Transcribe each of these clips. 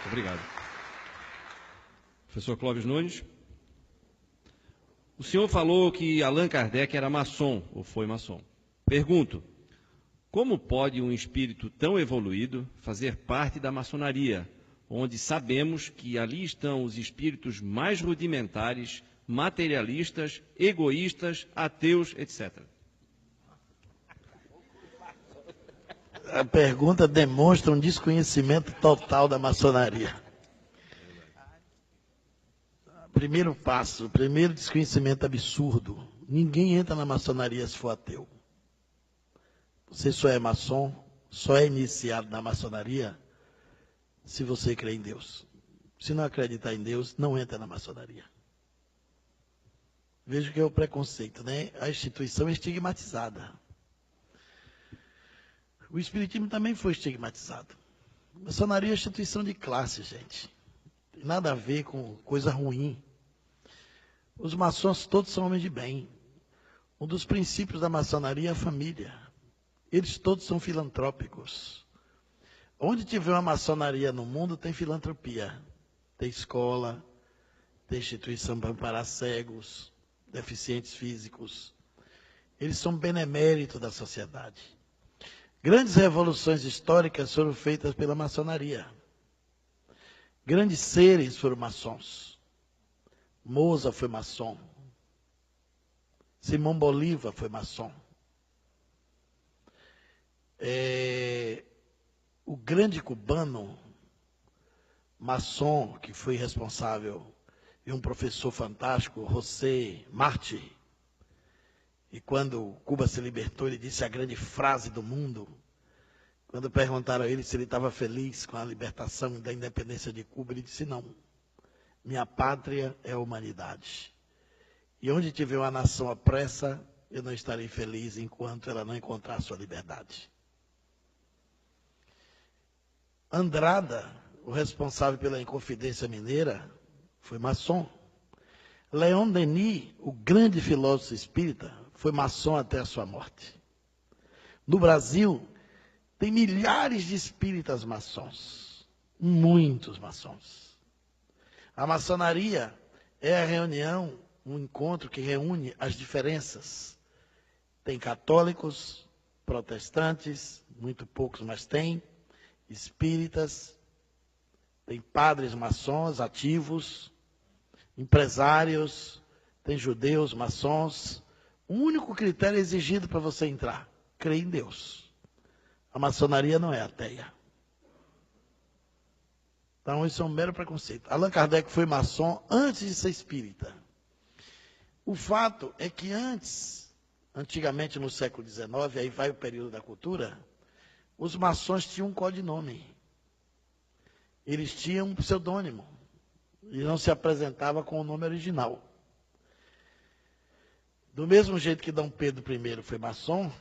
Obrigado. Professor Clóvis Nunes. O senhor falou que Allan Kardec era maçom, ou foi maçom. Pergunto, como pode um espírito tão evoluído fazer parte da maçonaria, onde sabemos que ali estão os espíritos mais rudimentares, materialistas, egoístas, ateus, etc.? A pergunta demonstra um desconhecimento total da maçonaria. Primeiro passo, primeiro desconhecimento absurdo. Ninguém entra na maçonaria se for ateu. Você só é maçom, só é iniciado na maçonaria se você crê em Deus. Se não acreditar em Deus, não entra na maçonaria. Veja que é o preconceito, né? A instituição é estigmatizada. O espiritismo também foi estigmatizado. A maçonaria é instituição de classe, gente. Tem nada a ver com coisa ruim. Os maçons todos são homens de bem. Um dos princípios da maçonaria é a família. Eles todos são filantrópicos. Onde tiver uma maçonaria no mundo, tem filantropia. Tem escola, tem instituição para amparar cegos, deficientes físicos. Eles são beneméritos da sociedade. Grandes revoluções históricas foram feitas pela maçonaria. Grandes seres foram maçons. Mozart foi maçom. Simão Bolívar foi maçom. O grande cubano, maçom, que foi responsável, e um professor fantástico, José Martí. E quando Cuba se libertou, ele disse a grande frase do mundo. Quando perguntaram a ele se ele estava feliz com a libertação da independência de Cuba, ele disse não. Minha pátria é a humanidade. E onde tiver uma nação opressa, eu não estarei feliz enquanto ela não encontrar sua liberdade. Andrada, o responsável pela Inconfidência Mineira, foi maçom. Leon Denis, o grande filósofo espírita, foi maçom até a sua morte. No Brasil, tem milhares de espíritas maçons. Muitos maçons. A maçonaria é a reunião, um encontro que reúne as diferenças. Tem católicos, protestantes, muito poucos, mas tem, espíritas, tem padres maçons ativos, empresários, tem judeus maçons. O único critério exigido para você entrar, crer em Deus. A maçonaria não é ateia. Então, isso é um mero preconceito. Allan Kardec foi maçom antes de ser espírita. O fato é que antigamente no século XIX, aí vai o período da cultura, os maçons tinham um codinome. Eles tinham um pseudônimo. E não se apresentava com o nome original. Do mesmo jeito que Dom Pedro I foi maçom,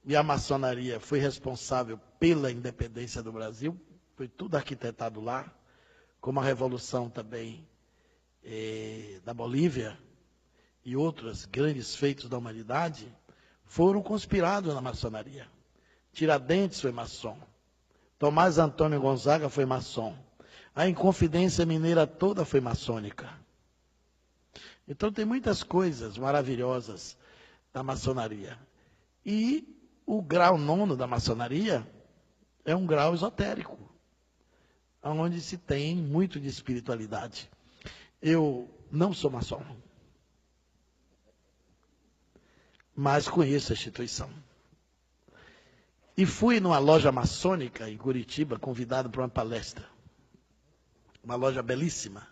e a maçonaria foi responsável pela independência do Brasil, foi tudo arquitetado lá, como a Revolução também da Bolívia e outros grandes feitos da humanidade, foram conspirados na maçonaria. Tiradentes foi maçom. Tomás Antônio Gonzaga foi maçom. A Inconfidência Mineira toda foi maçônica. Então tem muitas coisas maravilhosas da maçonaria. E o grau 9º da maçonaria é um grau esotérico, onde se tem muito de espiritualidade. Eu não sou maçom, mas conheço a instituição. E fui numa loja maçônica em Curitiba, convidado para uma palestra. Uma loja belíssima,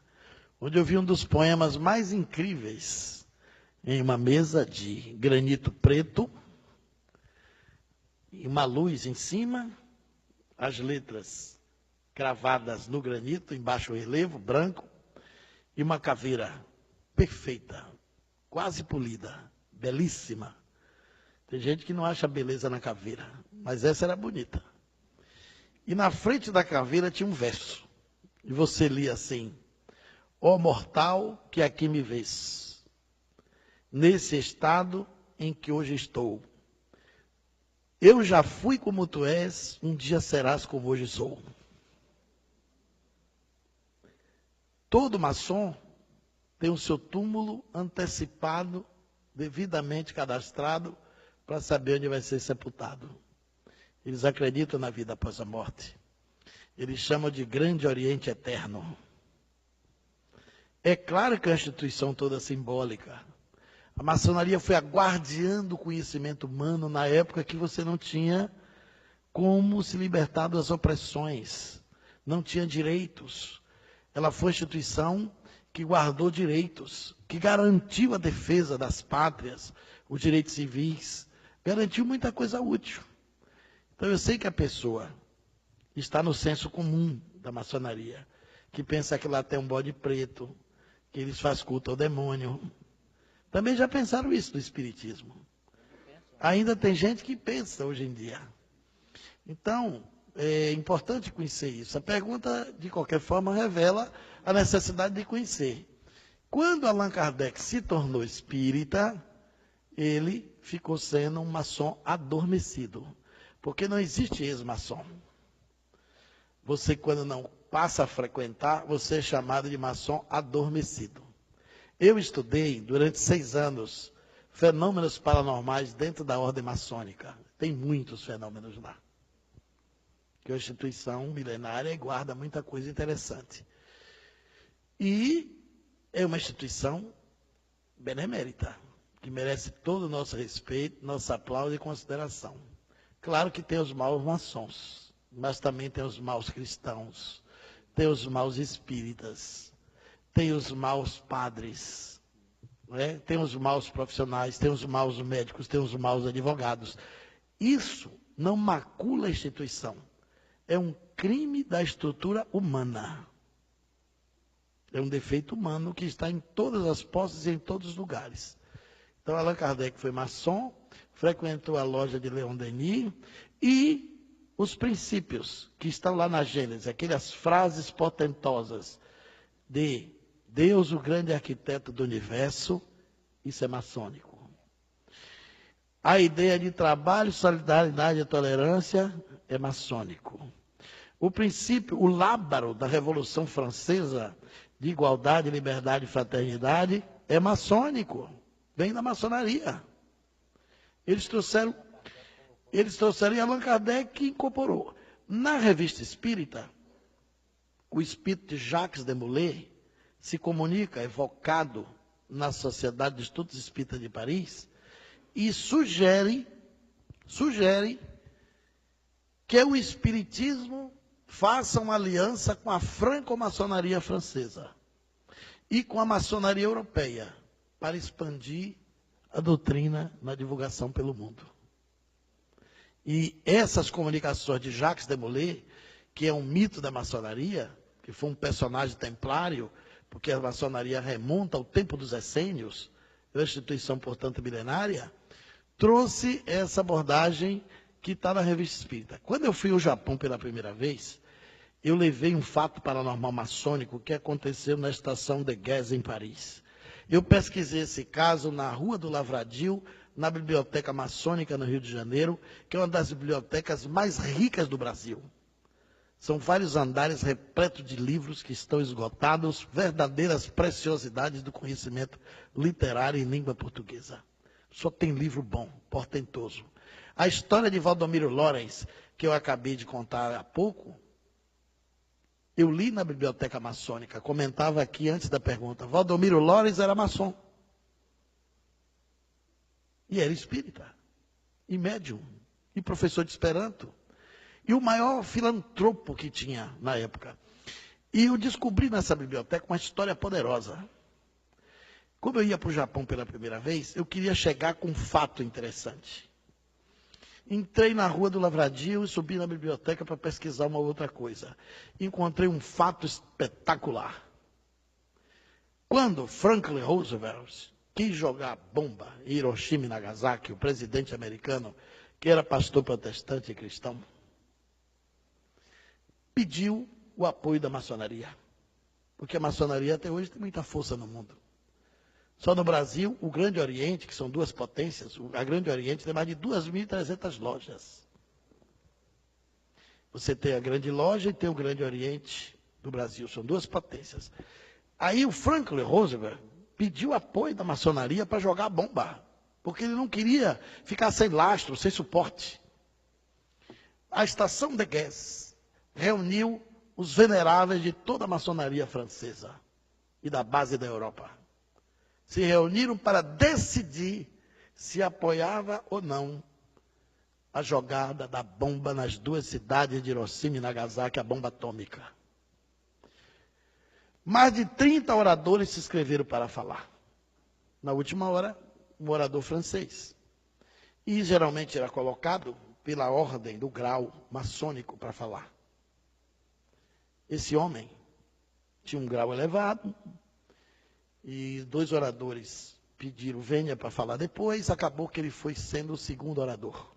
onde eu vi um dos poemas mais incríveis, em uma mesa de granito preto, e uma luz em cima, as letras cravadas no granito, embaixo o relevo, branco, e uma caveira perfeita, quase polida, belíssima. Tem gente que não acha beleza na caveira, mas essa era bonita. E na frente da caveira tinha um verso, e você lia assim: ó mortal que aqui me vês, nesse estado em que hoje estou, eu já fui como tu és, um dia serás como hoje sou. todo maçom tem o seu túmulo antecipado, devidamente cadastrado, para saber onde vai ser sepultado. Eles acreditam na vida após a morte. Eles chamam de Grande Oriente Eterno. É claro que é uma instituição toda simbólica. A maçonaria foi a guardiã do conhecimento humano na época que você não tinha como se libertar das opressões, não tinha direitos. Ela foi a instituição que guardou direitos, que garantiu a defesa das pátrias, os direitos civis, garantiu muita coisa útil. Então eu sei que a pessoa está no senso comum da maçonaria, que pensa que lá tem um bode preto, que eles fazem culto ao demônio. Também já pensaram isso no espiritismo. Ainda tem gente que pensa hoje em dia. Então, é importante conhecer isso. A pergunta, de qualquer forma, revela a necessidade de conhecer. Quando Allan Kardec se tornou espírita, ele ficou sendo um maçom adormecido. Porque não existe ex-maçom. Você, quando não passa a frequentar, você é chamado de maçom adormecido. Eu estudei, durante 6 anos, fenômenos paranormais dentro da ordem maçônica. Tem muitos fenômenos lá. Que é uma instituição milenária e guarda muita coisa interessante. E é uma instituição benemérita, que merece todo o nosso respeito, nosso aplauso e consideração. Claro que tem os maus maçons, mas também tem os maus cristãos, tem os maus espíritas, tem os maus padres, né? Tem os maus profissionais, tem os maus médicos, tem os maus advogados. Isso não macula a instituição. É um crime da estrutura humana. É um defeito humano que está em todas as posses e em todos os lugares. Então, Allan Kardec foi maçom, frequentou a loja de Leon Denis e os princípios que estão lá na Gênesis, aquelas frases portentosas de Deus, o grande arquiteto do universo, isso é maçônico. A ideia de trabalho, solidariedade e tolerância é maçônico. O princípio, o lábaro da Revolução Francesa, de igualdade, liberdade e fraternidade, é maçônico. Vem da maçonaria. Eles trouxeram e Allan Kardec incorporou. Na Revista Espírita, o espírito de Jacques Demolay se comunica, evocado na Sociedade de Estudos Espíritas de Paris, e sugere que o espiritismo faça uma aliança com a franco-maçonaria francesa e com a maçonaria europeia para expandir a doutrina na divulgação pelo mundo. E essas comunicações de Jacques Demolay, que é um mito da maçonaria, que foi um personagem templário, porque a maçonaria remonta ao tempo dos essênios, é uma instituição, portanto, milenária, trouxe essa abordagem que está na Revista Espírita. Quando eu fui ao Japão pela primeira vez, eu levei um fato paranormal maçônico que aconteceu na estação de Gez, em Paris. Eu pesquisei esse caso na Rua do Lavradio, na Biblioteca Maçônica, no Rio de Janeiro, que é uma das bibliotecas mais ricas do Brasil. São vários andares repletos de livros que estão esgotados, verdadeiras preciosidades do conhecimento literário em língua portuguesa. Só tem livro bom, portentoso. A história de Valdomiro Lorenz, que eu acabei de contar há pouco, eu li na Biblioteca Maçônica, comentava aqui antes da pergunta, Valdomiro Lorenz era maçom. E era espírita, e médium, e professor de Esperanto. E o maior filantropo que tinha na época. E eu descobri nessa biblioteca uma história poderosa. Como eu ia para o Japão pela primeira vez, eu queria chegar com um fato interessante. Entrei na Rua do Lavradio e subi na biblioteca para pesquisar uma outra coisa. Encontrei um fato espetacular. Quando Franklin Roosevelt quis jogar bomba em Hiroshima e Nagasaki, o presidente americano, que era pastor protestante e cristão, pediu o apoio da maçonaria. Porque a maçonaria até hoje tem muita força no mundo. Só no Brasil, o Grande Oriente, que são 2 potências, a Grande Oriente tem mais de 2.300 lojas. Você tem a Grande Loja e tem o Grande Oriente do Brasil, são 2 potências. Aí o Franklin Roosevelt pediu apoio da maçonaria para jogar bomba, porque ele não queria ficar sem lastro, sem suporte. A estação de Guess reuniu os veneráveis de toda a maçonaria francesa e da base da Europa. Se reuniram para decidir se apoiava ou não a jogada da bomba nas duas cidades de Hiroshima e Nagasaki, a bomba atômica. Mais de 30 oradores se inscreveram para falar. Na última hora, um orador francês. E geralmente era colocado pela ordem do grau maçônico para falar. Esse homem tinha um grau elevado, e 2 oradores pediram venha para falar depois, acabou que ele foi sendo o segundo orador.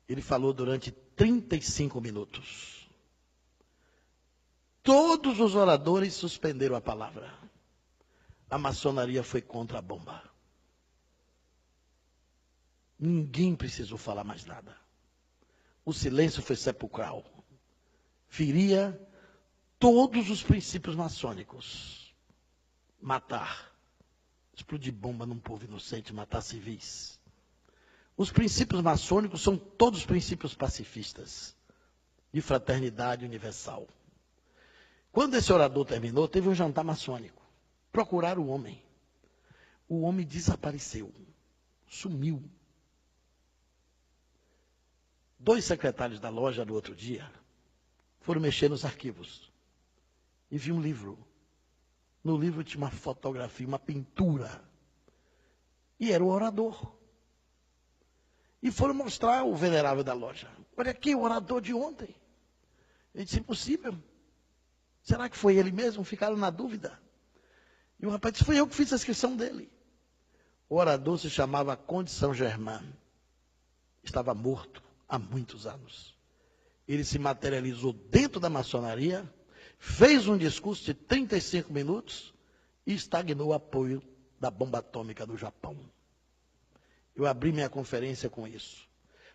Ele falou durante 35 minutos. Todos os oradores suspenderam a palavra. A maçonaria foi contra a bomba. Ninguém precisou falar mais nada. O silêncio foi sepulcral. Feria todos os princípios maçônicos. Matar. Explodir bomba num povo inocente, matar civis. Os princípios maçônicos são todos princípios pacifistas, de fraternidade universal. Quando esse orador terminou, teve um jantar maçônico. Procuraram o homem. O homem desapareceu, sumiu. 2 secretários da loja, no outro dia, foram mexer nos arquivos e viu um livro. No livro tinha uma fotografia, uma pintura. E era o orador. E foram mostrar ao venerável da loja. Olha aqui, o orador de ontem. Ele disse, impossível. Será que foi ele mesmo? Ficaram na dúvida. E o rapaz disse, foi eu que fiz a inscrição dele. O orador se chamava Conde Saint-Germain. Estava morto há muitos anos. Ele se materializou dentro da maçonaria, fez um discurso de 35 minutos e estagnou o apoio da bomba atômica do Japão. Eu abri minha conferência com isso.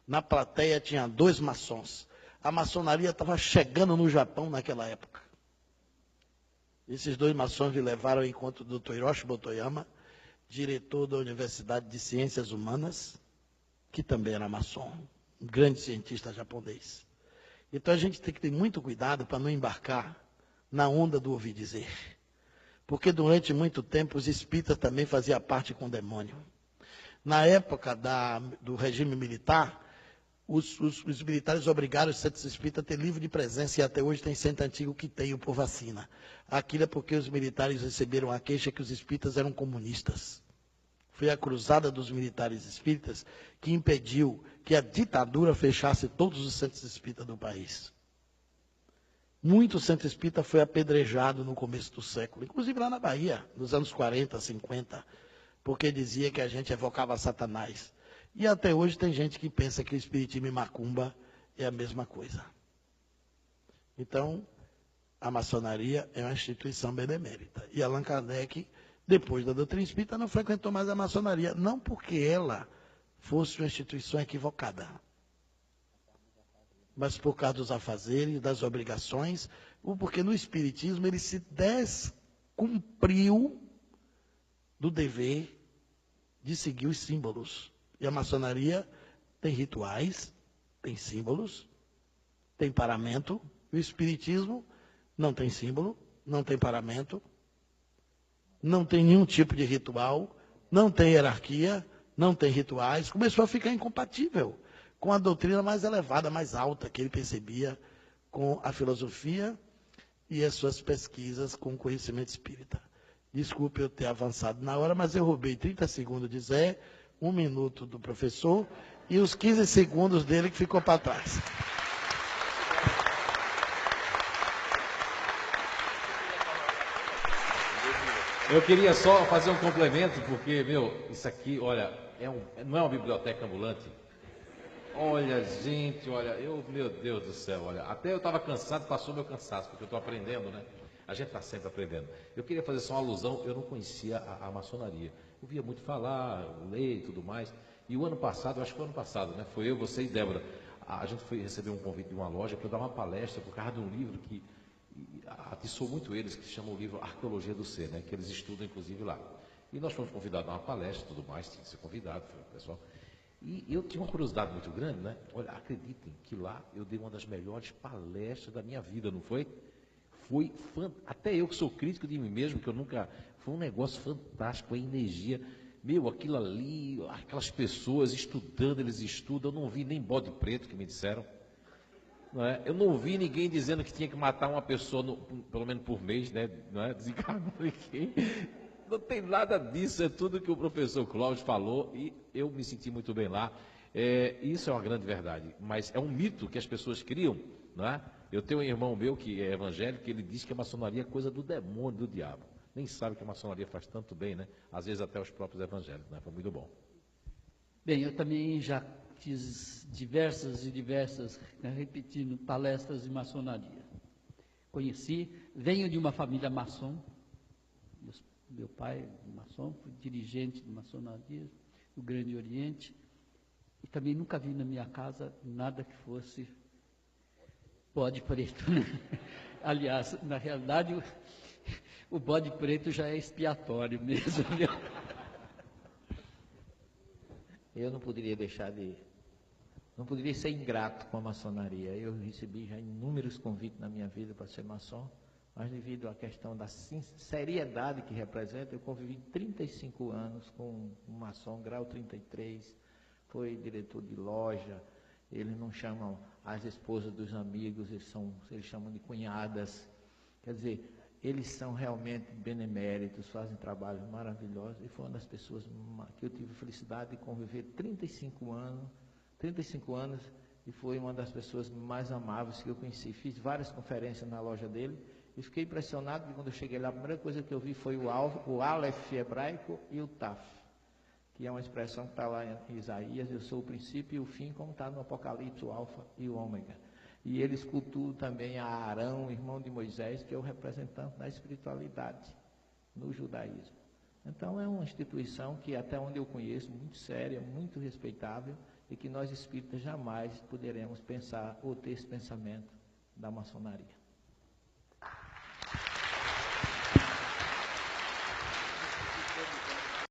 Na plateia tinha 2 maçons. A maçonaria estava chegando no Japão naquela época. Esses 2 maçons me levaram ao encontro do Dr. Hiroshi Motoyama, diretor da Universidade de Ciências Humanas, que também era maçom, um grande cientista japonês. Então a gente tem que ter muito cuidado para não embarcar na onda do ouvir dizer. Porque durante muito tempo os espíritas também faziam parte com o demônio. Na época do regime militar, os militares obrigaram os centros espíritas a ter livro de presença, e até hoje tem centro antigo que tem o por vacina. Aquilo é porque os militares receberam a queixa que os espíritas eram comunistas. Foi a cruzada dos militares espíritas que impediu que a ditadura fechasse todos os centros espíritas do país. Muito centro espírita foi apedrejado no começo do século, inclusive lá na Bahia, nos anos 40, 50, porque dizia que a gente evocava Satanás. E até hoje tem gente que pensa que o espiritismo e macumba é a mesma coisa. Então, a maçonaria é uma instituição benemérita. E Allan Kardec, depois da doutrina espírita, não frequentou mais a maçonaria, não porque ela fosse uma instituição equivocada, mas por causa dos afazeres, das obrigações, ou porque no espiritismo ele se descumpriu do dever de seguir os símbolos. E a maçonaria tem rituais, tem símbolos, tem paramento. O espiritismo não tem símbolo, não tem paramento, não tem nenhum tipo de ritual, não tem hierarquia, não tem rituais. Começou a ficar incompatível com a doutrina mais elevada, mais alta que ele percebia com a filosofia e as suas pesquisas com o conhecimento espírita. Desculpe eu ter avançado na hora, mas eu roubei 30 segundos de Zé, 1 minuto do professor e os 15 segundos dele que ficou para trás. Eu queria só fazer um complemento, porque, isso aqui, olha, não é uma biblioteca ambulante. Olha, gente, olha, meu Deus do céu, olha, até eu estava cansado, passou meu cansaço, porque eu estou aprendendo, né? A gente está sempre aprendendo. Eu queria fazer só uma alusão, eu não conhecia a maçonaria. Eu via muito falar, ler e tudo mais. E o ano passado, acho que foi o ano passado, né? Foi eu, você e Débora. A gente foi receber um convite de uma loja para dar uma palestra por causa de um livro que atiçou muito eles, que se chama o livro Arqueologia do Ser, né? Que eles estudam inclusive lá. E nós fomos convidados a uma palestra e tudo mais, tinha que ser convidado, foi o pessoal. E eu tinha uma curiosidade muito grande, né? Olha, acreditem que lá eu dei uma das melhores palestras da minha vida, não foi? Foi até eu que sou crítico de mim mesmo, que eu nunca... Foi um negócio fantástico, a energia. Meu, aquilo ali, aquelas pessoas estudando, eles estudam, eu não vi nem bode preto que me disseram. Não é? Eu não vi ninguém dizendo que tinha que matar uma pessoa, pelo menos por mês, né? Não é? Desencarnar ninguém. Não tem nada disso, é tudo que o professor Cláudio falou e eu me senti muito bem lá. Isso é uma grande verdade, mas é um mito que as pessoas criam, não é? Eu tenho um irmão meu que é evangélico, que ele diz que a maçonaria é coisa do demônio, do diabo. Nem sabe que a maçonaria faz tanto bem, né? Às vezes até os próprios evangélicos, né? Foi muito bom. Bem, eu também já fiz diversas, né, repetindo, palestras de maçonaria. Venho de uma família maçom, meu pai é maçom, fui dirigente de maçonaria no Grande Oriente, e também nunca vi na minha casa nada que fosse bode preto. Né? Aliás, na realidade, o bode preto já é expiatório mesmo. Viu? Eu não poderia ser ingrato com a maçonaria. Eu recebi já inúmeros convites na minha vida para ser maçom, mas devido à questão da seriedade que representa, eu convivi 35 anos com um maçom, grau 33, foi diretor de loja. Eles não chamam as esposas dos amigos, eles chamam de cunhadas. Quer dizer, eles são realmente beneméritos, fazem trabalhos maravilhosos, e foi uma das pessoas que eu tive a felicidade de conviver 35 anos, e foi uma das pessoas mais amáveis que eu conheci. Fiz várias conferências na loja dele, e fiquei impressionado que quando eu cheguei lá, a primeira coisa que eu vi foi o Aleph hebraico e o Taf, que é uma expressão que está lá em Isaías: eu sou o princípio e o fim, como está no Apocalipse, o Alfa e o Ômega. E ele escultou também a Arão, irmão de Moisés, que é o representante da espiritualidade no judaísmo. Então é uma instituição que, até onde eu conheço, muito séria, muito respeitável, e que nós espíritas jamais poderemos pensar ou ter esse pensamento da maçonaria.